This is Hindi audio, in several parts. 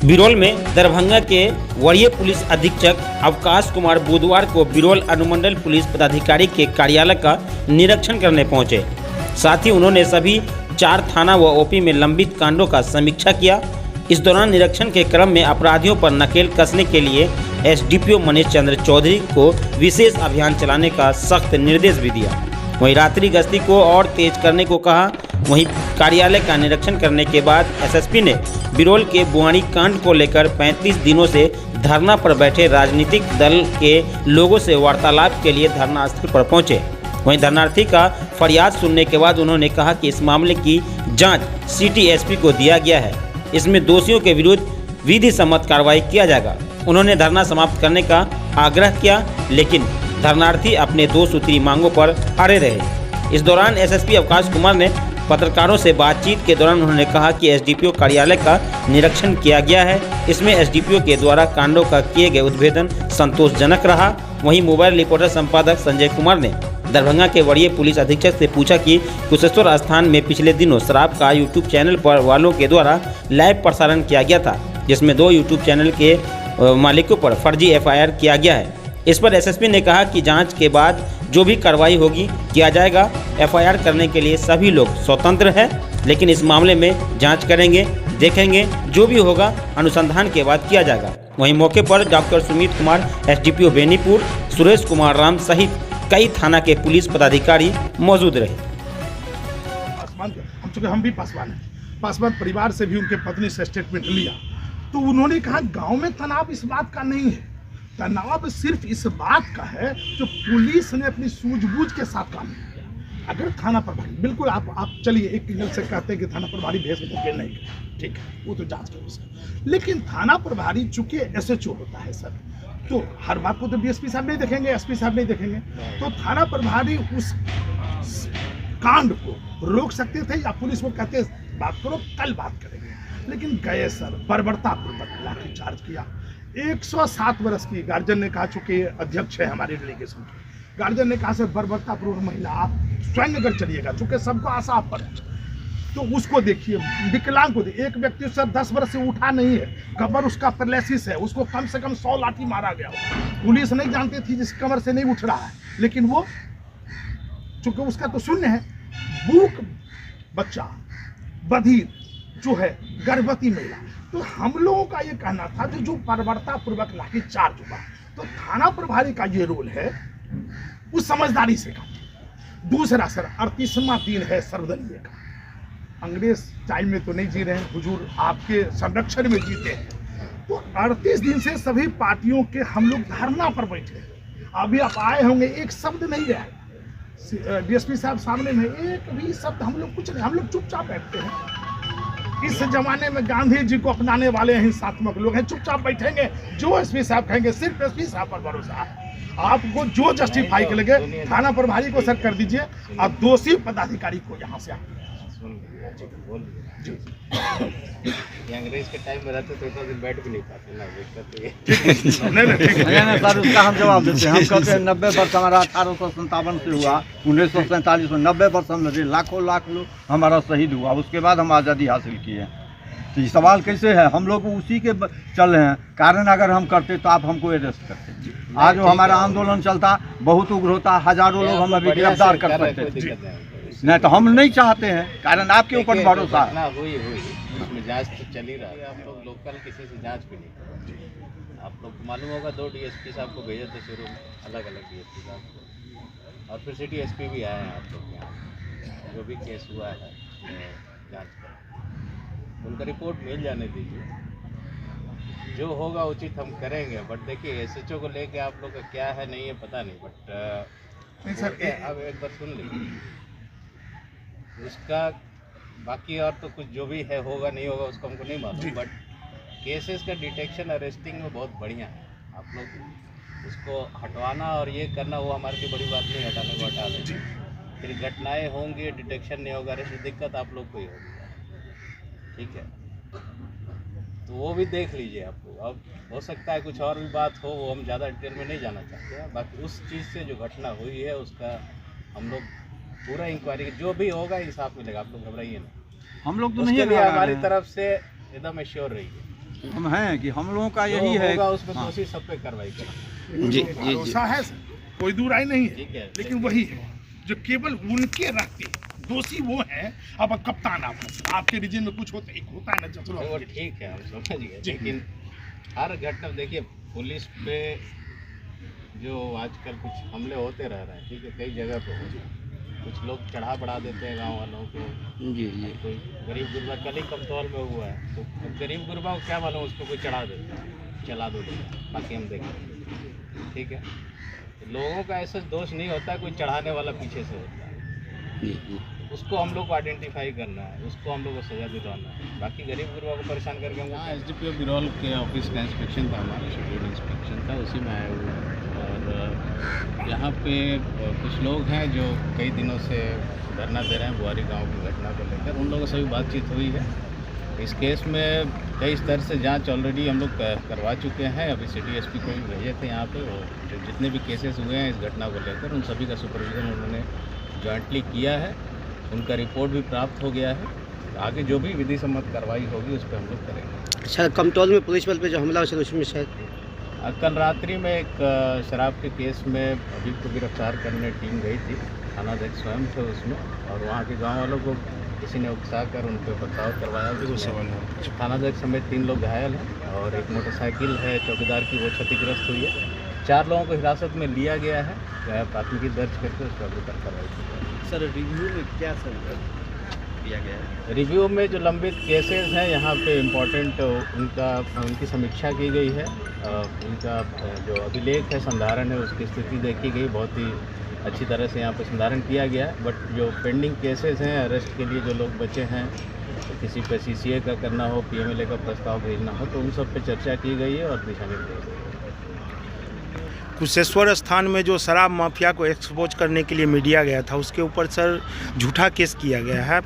बिरौल में दरभंगा के वरीय पुलिस अधीक्षक अवकाश कुमार बुधवार को बिरौल अनुमंडल पुलिस पदाधिकारी के कार्यालय का निरीक्षण करने पहुंचे। साथ ही उन्होंने सभी 4 थाना व ओपी में लंबित कांडों का समीक्षा किया। इस दौरान निरीक्षण के क्रम में अपराधियों पर नकेल कसने के लिए एसडीपीओ मनीष चंद्र चौधरी को विशेष अभियान चलाने का सख्त निर्देश भी दिया। वहीं रात्रि गश्ती को और तेज करने को कहा। वहीं कार्यालय का निरीक्षण करने के बाद एसएसपी ने बिरौल के बुआड़ी कांड को लेकर 35 दिनों से धरना पर बैठे राजनीतिक दल के लोगों से वार्तालाप के लिए धरना स्थल पर पहुंचे। वहीं धरनार्थी का फरियाद सुनने के बाद उन्होंने कहा कि इस मामले की जांच सिटी एसपी को दिया गया है। इसमें दोषियों के विरुद्ध विधि सम्मत कार्रवाई किया जाएगा। उन्होंने धरना समाप्त करने का आग्रह किया, लेकिन धरनार्थी अपने 2 सूत्री मांगों पर अड़े रहे। इस दौरान एसएसपी अवकाश कुमार ने पत्रकारों से बातचीत के दौरान उन्होंने कहा कि एसडीपीओ कार्यालय का निरीक्षण किया गया है। इसमें एसडीपीओ के द्वारा कांडों का किए गए उद्भेदन संतोषजनक रहा। वहीं मोबाइल रिपोर्टर संपादक संजय कुमार ने दरभंगा के वरीय पुलिस अधीक्षक से पूछा कि कुशेश्वर स्थान में पिछले दिनों शराब का यूट्यूब चैनल पर वालों के द्वारा लाइव प्रसारण किया गया था, जिसमें 2 यूट्यूब चैनल के मालिकों पर फर्जी एफआईआर किया गया है। इस पर एसएसपी ने कहा कि जांच के बाद जो भी कार्रवाई होगी किया जाएगा। एफआईआर करने के लिए सभी लोग स्वतंत्र हैं, लेकिन इस मामले में जांच करेंगे, देखेंगे, जो भी होगा अनुसंधान के बाद किया जाएगा। वहीं मौके पर डॉक्टर सुमित कुमार एसडीपीओ बेनीपुर, सुरेश कुमार राम सहित कई थाना के पुलिस पदाधिकारी मौजूद रहे। हम भी पासवान हैं, पासवान परिवार से भी उनके पत्नी से स्टेटमेंट लिया तो उन्होंने कहा गांव में तनाव इस बात का नहीं है, तनाव सिर्फ इस बात का है जो पुलिस ने अपनी सूझबूझ के साथ काम किया। अगर थाना प्रभारी बिल्कुल आप चलिए एक किंगल से कहते हैं कि थाना प्रभारी भेज के नहीं, ठीक है, वो तो जांच के विषय, लेकिन थाना प्रभारी चूंकि एसएचओ होता है सर, तो हर बात को तो डीएसपी साहब नहीं देखेंगे, एसपी साहब नहीं देखेंगे, तो थाना प्रभारी उस कांड को रोक सकते थे या पुलिस को कहते बात करो कल बात करेंगे, लेकिन गए सर बर्बरतापूर्वक लाठीचार्ज किया। 107 वर्ष की गार्जियन ने कहा, चूंकि अध्यक्ष है हमारे डेलीगेशन के, गार्जियन ने कहा सर बर्बरतापूर्वक महिला आप स्वयं अगर चलिएगा, चूंकि सबको आशा आप पर है, तो उसको देखिए, विकलांग को एक व्यक्ति सर 10 वर्ष से उठा नहीं है, कमर उसका पैरालिसिस है, उसको कम से कम 100 लाठी मारा गया। पुलिस नहीं जानती थी जिस कमर से नहीं उठ रहा है, लेकिन वो चूंकि उसका तो शून्य है, भूख बच्चा, बधिर जो है, गर्भवती महिला, तो हम लोगों का ये कहना था जो बर्बरतापूर्वक लाठीचार्ज हुआ, तो थाना प्रभारी का ये रोल है उस समझदारी से काम। दूसरा सर 38वां दिन है सर्वदलीय का, अंग्रेज टाइम में तो नहीं जी रहे हैं, हुजूर आपके संरक्षण में जीते हैं, तो 38 दिन से सभी पार्टियों के हम लोग धरना पर बैठे। अभी आप आए होंगे, एक शब्द नहीं रहा डीएसपी साहब सामने में, एक भी शब्द हम लोग कुछ नहीं, हम लोग चुपचाप बैठते हैं। इस जमाने में गांधी जी को अपनाने वाले हिंसात्मक लोग हैं, चुपचाप बैठेंगे, जो एसपी साहब कहेंगे सिर्फ एसपी साहब पर भरोसा है। आपको जो जस्टिफाई के लगे थाना प्रभारी को सर कर दीजिए, आप दोषी पदाधिकारी को यहाँ से अंग्रेज के टाइम में रहते तो इतना दिन बैठ भी नहीं पाते ना, नहीं सर, उसका हम जवाब देते हैं। हम कहते हैं 90 वर्ष हमारा 1857 से हुआ, 1947 में 90 वर्ष हम लड़े, लाखों लाख लोग हमारा शहीद हुआ, उसके बाद हम आज़ादी हासिल किए। तो ये सवाल कैसे है, हम लोग उसी के चल रहे हैं, कारण अगर हम करते तो आप हमको अरेस्ट करते। आज जो हमारा आंदोलन चलता बहुत उग्र होता, हज़ारों लोग हम अभी गिरफ्तार कर सकते थे, नहीं तो हम नहीं चाहते हैं, कारण आपके ऊपर भरोसा है। उसमें जांच तो चल ही रहा है, आप लोग लोकल किसी से जांच भी नहीं करते। आप लोग मालूम होगा 2 डीएसपी साहब को भेजे थे शुरू में, अलग अलग डीएसपी साहब को, और फिर सिटी एसपी भी आए हैं आप लोग यहाँ, जो भी केस हुआ है जांच कर उनका रिपोर्ट मिल जाने दीजिए, जो होगा उचित हम करेंगे। बट देखिए एसएचओ को लेके आप लोग का क्या है नहीं है पता नहीं, बट सर अब एक बार सुन लीजिए उसका, बाकी और तो कुछ जो भी है होगा नहीं होगा उसको हमको नहीं मालूम, बट केसेस का डिटेक्शन अरेस्टिंग में बहुत बढ़िया है। आप लोग उसको हटवाना और ये करना वो हमारे लिए बड़ी बात नहीं, हटाने को हटा देंगे, फिर घटनाएं होंगी, डिटेक्शन नहीं होगा, अरेस्ट दिक्कत आप लोग को ही होगी, ठीक है, तो वो भी देख लीजिए आपको। अब हो सकता है कुछ और भी बात हो, वो हम ज़्यादा डिटेल में नहीं जाना चाहते हैं, बाकी उस चीज़ से जो घटना हुई है उसका हम लोग पूरा इंक्वायरी, जो भी होगा इंसाफ मिलेगा, आप लोग घबराइए नहीं, हम लोग तो नहीं, हमारी तरफ से एकदम एश्योर रहिए। हम हैं कि हम लोगों का यही जो है। होगा उसमें हाँ। दोषी सब पे कार्रवाई करें। जी जी भरोसा है सर, कोई दूराई नहीं है, ठीक है, लेकिन वही है जो केवल उनके रहते दोषी वो हैं। अब कप्तान आप हैं, आपके रीजन में कुछ होता है ना, चलो वो ठीक है, हम समझ गए, जी। लेकिन हर घटना देखिए पुलिस पे जो आजकल कुछ हमले होते रह रहे हैं, ठीक है, कई जगह पे होते हैं। कुछ लोग चढ़ा बढ़ा देते हैं गांव वालों को। जी जी कोई गरीब गुरबा कल ही कमतौल में हुआ है, तो अब गरीब गुरबा को क्या मालूम, उसको कोई चढ़ा देता है, चला दो बाकी हम देखें, ठीक है। तो लोगों का ऐसा दोष नहीं होता है, कोई चढ़ाने वाला पीछे से होता है, जी जी उसको हम लोग को आइडेंटिफाई करना है, उसको हम लोग को सजा दिलवाना है। बाकी गरीब गुरबा को परेशान करके हम यहाँ एसडीपीओ बिरौल के ऑफिस का इंस्पेक्शन था, हमारा शेड्यूल इंस्पेक्शन था, उसी में आए हुए हैं। और यहाँ पे कुछ लोग हैं जो कई दिनों से धरना दे रहे हैं बुआरी गांव की घटना को लेकर। उन लोगों से भी बातचीत हुई है। इस केस में कई स्तर से जांच ऑलरेडी हम लोग करवा चुके हैं। अभी सिटी एसपी को भी भेजे थे यहाँ पे, और जो जितने भी केसेस हुए हैं इस घटना को लेकर उन सभी का सुपरविजन उन्होंने जॉइंटली किया है। उनका रिपोर्ट भी प्राप्त हो गया है। आगे जो भी विधि सम्मत कार्रवाई होगी उस पर हम लोग करेंगे। शायद कमतौल में पुलिस बल पे जो हमला हुआ उसमें शायद कल रात्रि में एक शराब के केस में अभी को गिरफ्तार करने टीम गई थी, थानाध्यक्ष स्वयं थे उसमें, और वहाँ के गांव वालों को किसी ने उकसा कर उन पर पथराव करवाया। थानाध्यक्ष समेत 3 लोग घायल हैं और एक मोटरसाइकिल है चौकीदार की, वो क्षतिग्रस्त हुई है। 4 लोगों को हिरासत में लिया गया है, प्राथमिकी दर्ज करके उस पर अभी तक कार्रवाई की जाएगी। सर रिव्यू में क्या सर दिया गया है? रिव्यू में जो लंबित केसेस हैं यहाँ पे इम्पोर्टेंट उनकी समीक्षा की गई है। उनका जो अभिलेख है, संधारण है, उसकी स्थिति देखी गई, बहुत ही अच्छी तरह से यहाँ पे संधारण किया गया है। बट जो पेंडिंग केसेस हैं, अरेस्ट के लिए जो लोग बचे हैं, तो किसी पे CCA का करना हो, PMLA का प्रस्ताव भेजना हो, तो उन सब पे चर्चा की गई है और दिशा निर्देश दिए गए। कुशेश्वर स्थान में जो शराब माफिया को एक्सपोज करने के लिए मीडिया गया था, उसके ऊपर सर झूठा केस किया गया है,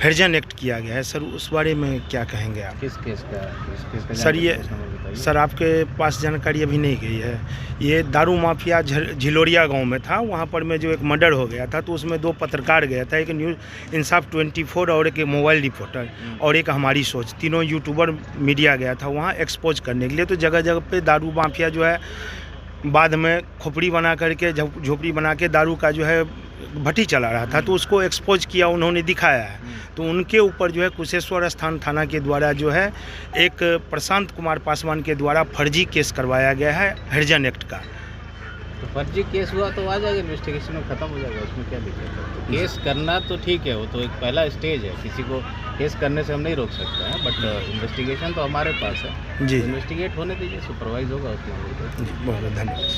हरिजन एक्ट किया गया है। सर उस बारे में क्या कहेंगे आप? किस केस का सर ये बताइए। सर आपके पास जानकारी अभी नहीं गई है। ये दारू माफिया झिलोरिया गांव में था, वहां पर में जो एक मर्डर हो गया था, तो उसमें 2 पत्रकार गया था, एक न्यूज़ इंसाफ 24 और एक मोबाइल रिपोर्टर और एक हमारी सोच, तीनों यूट्यूबर मीडिया गया था वहाँ एक्सपोज करने के लिए। तो जगह जगह पे दारू माफिया जो है बाद में खोपड़ी बना करके, झोपड़ी बना के दारू का जो है भट्टी चला रहा था, तो उसको एक्सपोज किया, उन्होंने दिखाया है। तो उनके ऊपर जो है कुशेश्वर स्थान थाना के द्वारा जो है एक प्रशांत कुमार पासवान के द्वारा फर्जी केस करवाया गया है हरिजन एक्ट का। तो फर्जी केस हुआ तो आ जाएगा, इन्वेस्टिगेशन में ख़त्म हो जाएगा, उसमें क्या दिक्कत है। तो केस करना तो ठीक है, वो तो एक पहला स्टेज है, किसी को केस करने से हम नहीं रोक सकते हैं, बट इन्वेस्टिगेशन तो हमारे पास है जी इन्वेस्टिगेट होने दीजिए, सुपरवाइज होगा उसमें। बहुत बहुत धन्यवाद।